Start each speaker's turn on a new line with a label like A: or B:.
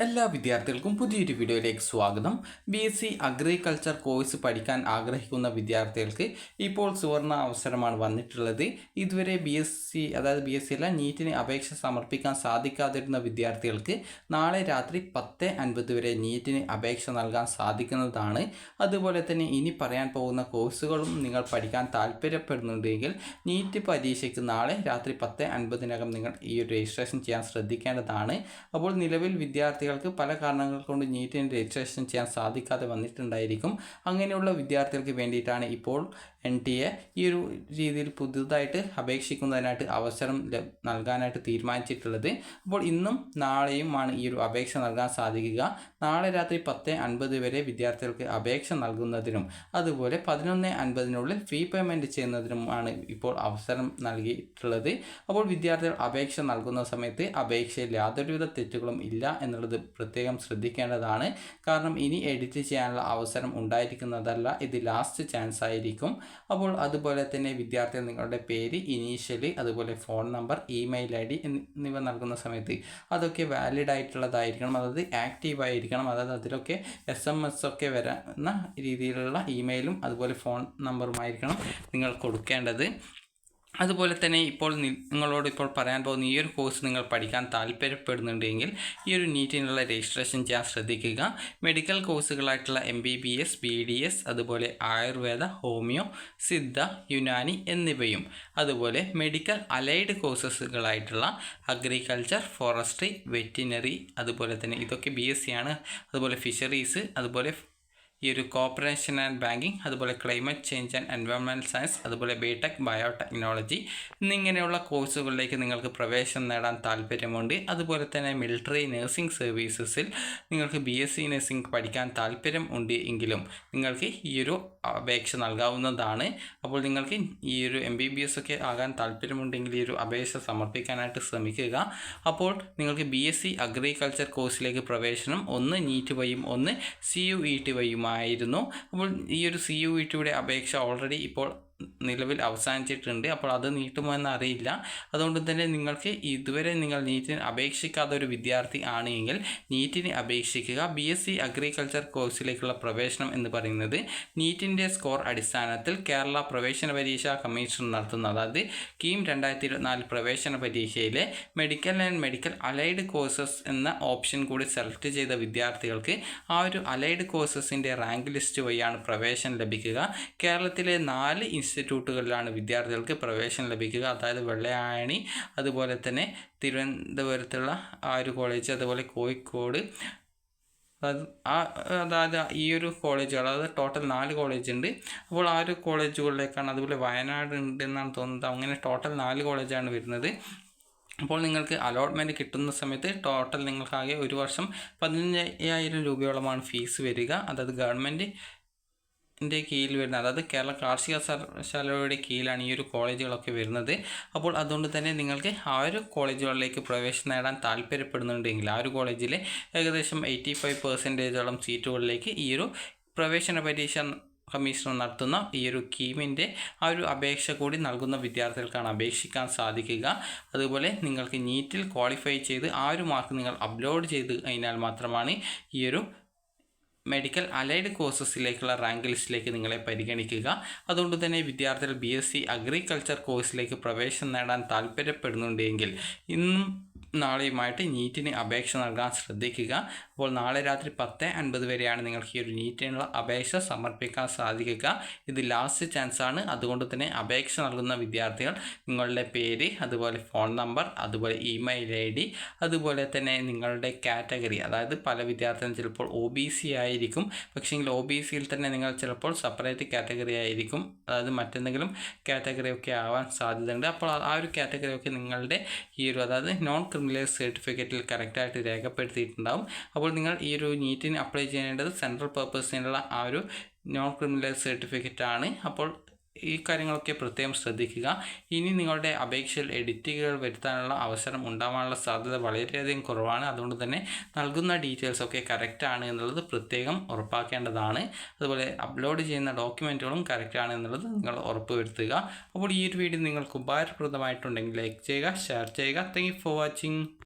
A: എല്ലാ വിദ്യാർത്ഥികൾക്കും പുതിയൊരു വീഡിയോയിലേക്ക് സ്വാഗതം. BSc അഗ്രികൾച്ചർ കോഴ്സ് പഠിക്കാൻ ആഗ്രഹിക്കുന്ന വിദ്യാർത്ഥികൾക്ക് ഇപ്പോൾ സുവർണ അവസരമാണ് വന്നിട്ടുള്ളത്. ഇതുവരെ BSc അല്ല നീറ്റിന് അപേക്ഷ സമർപ്പിക്കാൻ സാധിക്കാതിരുന്ന വിദ്യാർത്ഥികൾക്ക് നാളെ രാത്രി 10:50 വരെ നീറ്റിന് അപേക്ഷ നൽകാൻ സാധിക്കുന്നതാണ്. അതുപോലെ തന്നെ ഇനി പറയാൻ പോകുന്ന കോഴ്സുകളും നിങ്ങൾ പഠിക്കാൻ താല്പര്യപ്പെടുന്നുണ്ടെങ്കിൽ നീറ്റ് പരീക്ഷയ്ക്ക് നാളെ രാത്രി 10:50 നിങ്ങൾ ഈ ഒരു രജിസ്ട്രേഷൻ ചെയ്യാൻ ശ്രദ്ധിക്കേണ്ടതാണ്. അപ്പോൾ നിലവിൽ വിദ്യാർത്ഥികൾക്ക് പല കാരണങ്ങൾ കൊണ്ട് നീറ്റിന് രജിസ്ട്രേഷൻ ചെയ്യാൻ സാധിക്കാതെ വന്നിട്ടുണ്ടായിരിക്കും. അങ്ങനെയുള്ള വിദ്യാർത്ഥികൾക്ക് വേണ്ടിയിട്ടാണ് ഇപ്പോൾ NTA ഈ ഒരു രീതിയിൽ പുതുതായിട്ട് അപേക്ഷിക്കുന്നതിനായിട്ട് അവസരം നൽകാനായിട്ട് തീരുമാനിച്ചിട്ടുള്ളത്. അപ്പോൾ ഇന്നും നാളെയുമാണ് ഈ ഒരു അപേക്ഷ നൽകാൻ സാധിക്കുക. നാളെ രാത്രി 10:50 വരെ വിദ്യാർത്ഥികൾക്ക് അപേക്ഷ നൽകുന്നതിനും അതുപോലെ 11:50 ഫീ പേയ്മെൻറ്റ് ചെയ്യുന്നതിനുമാണ് ഇപ്പോൾ അവസരം നൽകിയിട്ടുള്ളത്. അപ്പോൾ വിദ്യാർത്ഥികൾ അപേക്ഷ നൽകുന്ന സമയത്ത് അപേക്ഷയിൽ യാതൊരുവിധ തെറ്റുകളും ഇല്ല എന്നുള്ളത് പ്രത്യേകം ശ്രദ്ധിക്കേണ്ടതാണ്. കാരണം ഇനി എഡിറ്റ് ചെയ്യാനുള്ള അവസരം ഉണ്ടായിരിക്കുന്നതല്ല, ഇത് ലാസ്റ്റ് ചാൻസ് ആയിരിക്കും. അപ്പോൾ അതുപോലെ തന്നെ വിദ്യാർത്ഥികൾ നിങ്ങളുടെ പേര്, ഇനീഷ്യലി, അതുപോലെ ഫോൺ നമ്പർ, ഇമെയിൽ ID എന്നിവ നൽകുന്ന സമയത്ത് അതൊക്കെ വാലിഡ് ആയിട്ടുള്ളതായിരിക്കണം, അതായത് ആക്റ്റീവ് ആയിരിക്കണം. അതായത് അതിലൊക്കെ SMS ഒക്കെ വരുന്ന രീതിയിലുള്ള ഇമെയിലും അതുപോലെ ഫോൺ നമ്പറുമായിരിക്കണം നിങ്ങൾ കൊടുക്കേണ്ടത്. അതുപോലെ തന്നെ നിങ്ങളോട് ഇപ്പോൾ പറയാൻ പോകുന്ന ഈ ഒരു കോഴ്സ് നിങ്ങൾ പഠിക്കാൻ താല്പര്യപ്പെടുന്നുണ്ടെങ്കിൽ ഈ ഒരു നീറ്റിനുള്ള രജിസ്ട്രേഷൻ ചെയ്യാൻ ശ്രദ്ധിക്കുക. മെഡിക്കൽ കോഴ്സുകളായിട്ടുള്ള MBBS, BDS, അതുപോലെ ആയുർവേദ, ഹോമിയോ, സിദ്ധ, യുനാനി എന്നിവയും അതുപോലെ മെഡിക്കൽ അലൈഡ് കോഴ്സസുകളായിട്ടുള്ള അഗ്രികൾച്ചർ, ഫോറസ്ട്രി, വെറ്റിനറി, അതുപോലെ തന്നെ ഇതൊക്കെ BSc ആണ്. അതുപോലെ ഫിഷറീസ്, അതുപോലെ ഈ ഒരു കോർപ്പറേഷൻ ആൻഡ് ബാങ്കിങ്, അതുപോലെ climate change and environmental science, അതുപോലെ BTech, ബയോടെക്നോളജി എന്നിങ്ങനെയുള്ള കോഴ്സുകളിലേക്ക് നിങ്ങൾക്ക് പ്രവേശനം നേടാൻ താല്പര്യമുണ്ട്. അതുപോലെ തന്നെ മിലിറ്ററി നഴ്സിംഗ് സർവീസസിൽ നിങ്ങൾക്ക് BSc നഴ്സിംഗ് പഠിക്കാൻ താല്പര്യം ഉണ്ട് എങ്കിലും നിങ്ങൾക്ക് ഈ ഒരു അപേക്ഷ നൽകാവുന്നതാണ്. അപ്പോൾ നിങ്ങൾക്ക് ഈ ഒരു MBBS ഒക്കെ ആകാൻ താല്പര്യമുണ്ടെങ്കിൽ ഈ ഒരു അപേക്ഷ സമർപ്പിക്കാനായിട്ട് ശ്രമിക്കുക. അപ്പോൾ നിങ്ങൾക്ക് BSc അഗ്രികൾച്ചർ കോഴ്സിലേക്ക് പ്രവേശനം ഒന്ന് നീറ്റ് വഴിയും ഒന്ന് CUET വഴിയുമായിരുന്നു. അപ്പോൾ ഈ ഒരു CUETയുടെ അപേക്ഷ ഓൾറെഡി ഇപ്പോൾ നിലവിൽ അവസാനിച്ചിട്ടുണ്ട്. അപ്പോൾ അത് നീട്ടുമോ എന്ന് അറിയില്ല. അതുകൊണ്ട് തന്നെ നിങ്ങൾക്ക് ഇതുവരെ നിങ്ങൾ നീറ്റിന് അപേക്ഷിക്കാത്ത ഒരു വിദ്യാർത്ഥി ആണെങ്കിൽ നീറ്റിന് അപേക്ഷിക്കുക. BSc അഗ്രികൾച്ചർ കോഴ്സിലേക്കുള്ള പ്രവേശനം എന്ന് പറയുന്നത് നീറ്റിൻ്റെ സ്കോർ അടിസ്ഥാനത്തിൽ കേരള പ്രവേശന പരീക്ഷാ കമ്മീഷൻ നടത്തുന്ന, അതായത് KEAM 2024 പ്രവേശന പരീക്ഷയിലെ medical and medical allied courses എന്ന ഓപ്ഷൻ കൂടി സെലക്ട് ചെയ്ത വിദ്യാർത്ഥികൾക്ക് ആ ഒരു അലൈഡ് കോഴ്സസിൻ്റെ റാങ്ക് ലിസ്റ്റ് വഴിയാണ് പ്രവേശനം ലഭിക്കുക. കേരളത്തിലെ 4 ഇൻസ്റ്റിറ്റ്യൂട്ടുകളിലാണ് വിദ്യാർത്ഥികൾക്ക് പ്രവേശനം ലഭിക്കുക. അതായത് വെള്ളയായണി, അതുപോലെ തന്നെ തിരുവനന്തപുരത്തുള്ള ആ ഒരു കോളേജ്, അതുപോലെ കോഴിക്കോട്, അതായത് ഈ ഒരു കോളേജുകൾ, അതായത് ടോട്ടൽ 4 കോളേജ് ഉണ്ട്. അപ്പോൾ ആ ഒരു കോളേജുകളിലേക്കാണ്, അതുപോലെ വയനാട് ഉണ്ടെന്നാണ് തോന്നുന്നത്. അങ്ങനെ ടോട്ടൽ 4 കോളേജാണ് വരുന്നത്. അപ്പോൾ നിങ്ങൾക്ക് അലോട്ട്മെൻറ്റ് കിട്ടുന്ന സമയത്ത് ടോട്ടൽ നിങ്ങൾക്കാകെ ഒരു വർഷം 15,000 രൂപയോളമാണ് ഫീസ് വരിക. അതായത് ഗവൺമെൻറ്റിൻ്റെ കീഴിൽ വരുന്ന, അതായത് കേരള കാർഷിക സർവകലാശാലയുടെ കീഴിലാണ് ഈ ഒരു കോളേജുകളൊക്കെ വരുന്നത്. അപ്പോൾ അതുകൊണ്ട് തന്നെ നിങ്ങൾക്ക് ആ ഒരു കോളേജുകളിലേക്ക് പ്രവേശനം നേടാൻ താല്പര്യപ്പെടുന്നുണ്ടെങ്കിൽ ആ ഒരു കോളേജിലെ ഏകദേശം 85% സീറ്റുകളിലേക്ക് ഈ ഒരു പ്രവേശന പരീക്ഷ കമ്മീഷൻ നടത്തുന്ന ഈ ഒരു KEAMൻ്റെ ആ ഒരു അപേക്ഷ കൂടി നൽകുന്ന വിദ്യാർത്ഥികൾക്കാണ് അപേക്ഷിക്കാൻ സാധിക്കുക. അതുപോലെ നിങ്ങൾക്ക് നീറ്റിൽ ക്വാളിഫൈ ചെയ്ത് ആ ഒരു മാർക്ക് നിങ്ങൾ അപ്ലോഡ് ചെയ്ത് കഴിഞ്ഞാൽ മാത്രമാണ് ഈ ഒരു മെഡിക്കൽ അലൈഡ് കോഴ്സസിലേക്കുള്ള റാങ്ക് ലിസ്റ്റിലേക്ക് നിങ്ങളെ പരിഗണിക്കുക. അതുകൊണ്ട് തന്നെ വിദ്യാർത്ഥികൾ BSc അഗ്രികൾച്ചർ കോഴ്സിലേക്ക് പ്രവേശനം നേടാൻ താല്പര്യപ്പെടുന്നുണ്ടെങ്കിൽ ഇന്നും നാളെയുമായിട്ട് നീറ്റിന് അപേക്ഷ നൽകാൻ ശ്രദ്ധിക്കുക. അപ്പോൾ നാളെ രാത്രി 10:50 വരെയാണ് നിങ്ങൾക്ക് ഈ ഒരു നീറ്റിനുള്ള അപേക്ഷ സമർപ്പിക്കാൻ സാധിക്കുക. ഇത് ലാസ്റ്റ് ചാൻസ് ആണ്. അതുകൊണ്ട് തന്നെ അപേക്ഷ നൽകുന്ന വിദ്യാർത്ഥികൾ നിങ്ങളുടെ പേര്, അതുപോലെ ഫോൺ നമ്പർ, അതുപോലെ ഇമെയിൽ ID, അതുപോലെ തന്നെ നിങ്ങളുടെ കാറ്റഗറി, അതായത് പല വിദ്യാർത്ഥികളും ചിലപ്പോൾ OBC ആയിരിക്കും, പക്ഷേങ്കിൽ OBCയിൽ തന്നെ നിങ്ങൾ ചിലപ്പോൾ സെപ്പറേറ്റ് കാറ്റഗറി ആയിരിക്കും, അതായത് മറ്റെന്തെങ്കിലും കാറ്റഗറി ഒക്കെ ആവാൻ സാധ്യതയുണ്ട്. അപ്പോൾ ആ ഒരു കാറ്റഗറി ഒക്കെ നിങ്ങളുടെ ഈ ഒരു, അതായത് നോൺ ക്രിമിനൽ സർട്ടിഫിക്കറ്റിൽ കറക്റ്റായിട്ട് രേഖപ്പെടുത്തിയിട്ടുണ്ടാവും. അപ്പോൾ നിങ്ങൾ ഈ ഒരു നീറ്റിന് അപ്ലൈ ചെയ്യേണ്ടത് സെൻട്രൽ പർപ്പസിനുള്ള ആ ഒരു നോൺ ക്രിമിനൽ സർട്ടിഫിക്കറ്റ് ആണ്. അപ്പോൾ ഈ കാര്യങ്ങളൊക്കെ പ്രത്യേകം ശ്രദ്ധിക്കുക. ഇനി നിങ്ങളുടെ അപേക്ഷയിൽ എഡിറ്റുകൾ വരുത്താനുള്ള അവസരം ഉണ്ടാവാനുള്ള സാധ്യത വളരെയധികം കുറവാണ്. അതുകൊണ്ട് തന്നെ നൽകുന്ന ഡീറ്റെയിൽസൊക്കെ കറക്റ്റാണ് എന്നുള്ളത് പ്രത്യേകം ഉറപ്പാക്കേണ്ടതാണ്. അതുപോലെ അപ്ലോഡ് ചെയ്യുന്ന ഡോക്യുമെൻറ്റുകളും കറക്റ്റാണ് എന്നുള്ളത് നിങ്ങൾ ഉറപ്പുവരുത്തുക. അപ്പോൾ ഈ ഒരു വീഡിയോ നിങ്ങൾക്ക് ഉപകാരപ്രദമായിട്ടുണ്ടെങ്കിൽ ലൈക്ക് ചെയ്യുക, ഷെയർ ചെയ്യുക. Thank you for watching.